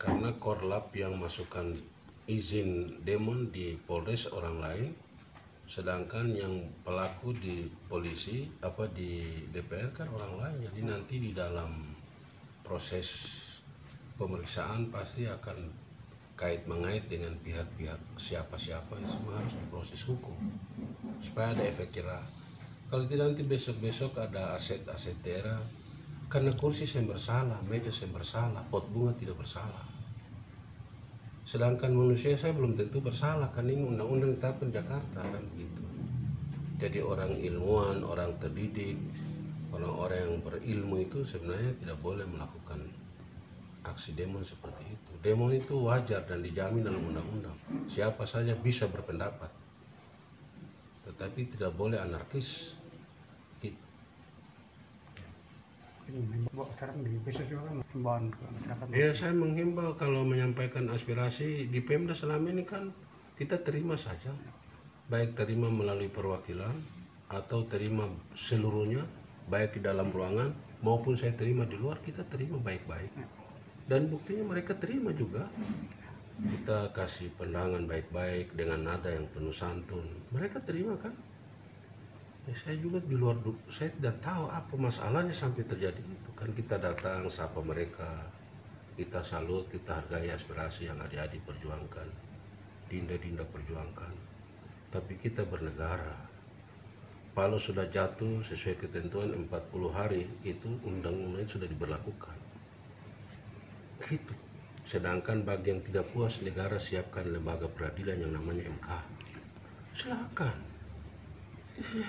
karena Korlap yang masukkan izin demon di Polres orang lain, sedangkan yang pelaku di polisi di DPR kan orang lain. Jadi nanti di dalam proses pemeriksaan pasti akan mengait dengan pihak-pihak siapa-siapa, semua harus diproses hukum supaya ada efek jerah. Kalau tidak nanti besok-besok ada aset-aset daerah, karena kursi saya bersalah, meja saya bersalah, pot bunga tidak bersalah. Sedangkan manusia saya belum tentu bersalah, kan ini undang-undang ditetapkan Jakarta kan begitu. Jadi orang ilmuwan, orang terdidik, orang-orang yang berilmu itu sebenarnya tidak boleh melakukan aksi demon seperti itu. Demon itu wajar dan dijamin dalam undang-undang. Siapa saja bisa berpendapat, tetapi tidak boleh anarkis. Gitu. Ya, saya menghimbau kalau menyampaikan aspirasi di Pemda selama ini kan kita terima saja, baik terima melalui perwakilan atau terima seluruhnya, baik di dalam ruangan maupun saya terima di luar, kita terima baik-baik. Dan buktinya mereka terima juga. Kita kasih pandangan baik-baik dengan nada yang penuh santun. Mereka terima kan? Ya, saya juga di luar, saya tidak tahu apa masalahnya sampai terjadi itu. Kan kita datang, sapa mereka, kita salut, kita hargai aspirasi yang adik-adik perjuangkan, dinda-dinda perjuangkan. Tapi kita bernegara. Kalau sudah jatuh sesuai ketentuan 40 hari, itu undang-undang sudah diberlakukan. Gitu. Sedangkan bagi yang tidak puas, negara siapkan lembaga peradilan yang namanya MK. Silakan.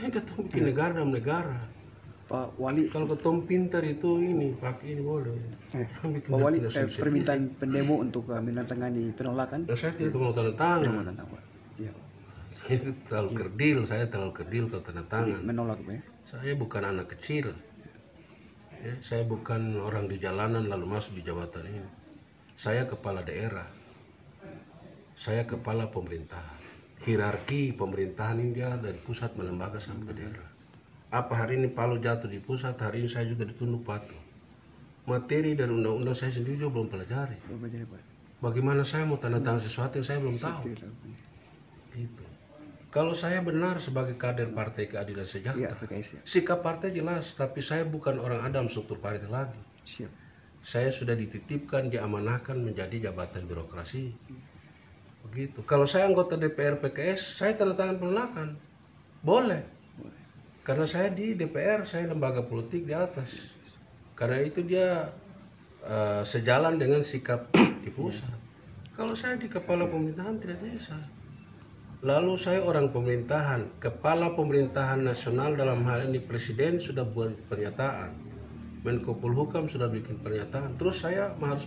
Ketemu bikin negara dalam negara. Pak Wali, kalau ketemu pintar itu ini pakai ini boleh. Pak Wali, permintaan pendemo untuk menandatangani penolakan. Saya tidak mau tanda tangan. Ya. Itu terlalu kerdil, saya terlalu kerdil kalau tanda tangan. Menolak, ya? Saya bukan anak kecil. Ya, saya bukan orang di jalanan lalu masuk di jabatan ini. Saya kepala daerah. Saya kepala pemerintahan. Hierarki pemerintahan India dari pusat melembaga sampai ke daerah. Apa hari ini Palu jatuh di pusat, hari ini saya juga ditunduk patuh. Materi dari undang-undang saya sendiri juga belum pelajari. Bagaimana saya mau tanda tangan sesuatu yang saya belum tahu? Gitu. Kalau saya benar sebagai kader Partai Keadilan Sejahtera, sikap partai jelas, tapi saya bukan orang Adam struktur partai lagi. Saya sudah dititipkan, diamanahkan menjadi jabatan birokrasi. Begitu. Kalau saya anggota DPR PKS, saya tanda tangan penolakan. Boleh. Karena saya di DPR, saya lembaga politik di atas. Karena itu dia sejalan dengan sikap di pusat. Kalau saya di kepala pemerintahan tidak bisa. Lalu saya orang pemerintahan, kepala pemerintahan nasional dalam hal ini presiden sudah buat pernyataan, Menko Polhukam sudah bikin pernyataan, terus saya harus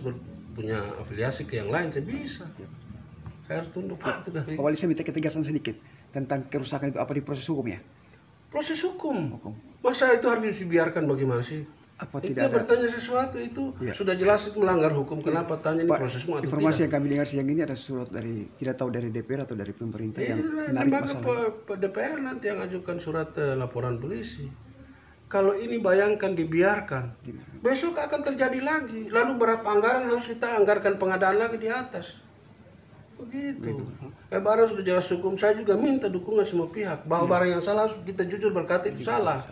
punya afiliasi ke yang lain, saya bisa. Saya harus tunduk itu dari. Pak Wali, saya minta ketegasan sedikit tentang kerusakan itu, apa di proses hukum ya? Proses hukum. Masa itu harus dibiarkan bagaimana sih? Apa itu tidak ada bertanya sesuatu itu sudah jelas itu melanggar hukum. Kenapa tanya ini proses hukum atau informasi tidak? yang kami dengar siang ini ada surat dari, tidak tahu dari DPR atau dari pemerintah yang menarik masalah. DPR nanti yang ajukan surat laporan polisi. Kalau ini bayangkan dibiarkan, besok akan terjadi lagi. Lalu berapa anggaran harus kita anggarkan pengadaan lagi di atas? Begitu. Barang sudah jelas hukum, saya juga minta dukungan semua pihak bahwa barang yang salah kita jujur berkata itu salah.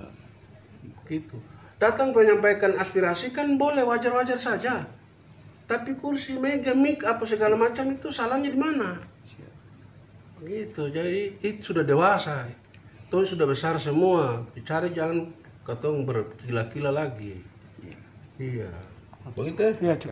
Gitu. Datang menyampaikan aspirasi kan boleh, wajar-wajar saja. Tapi kursi, meja, mic, apa segala macam itu salahnya di mana? Begitu. Jadi itu sudah dewasa. Itu sudah besar semua. Dicari jangan ketemu berkila-kila lagi. Iya. Begitu.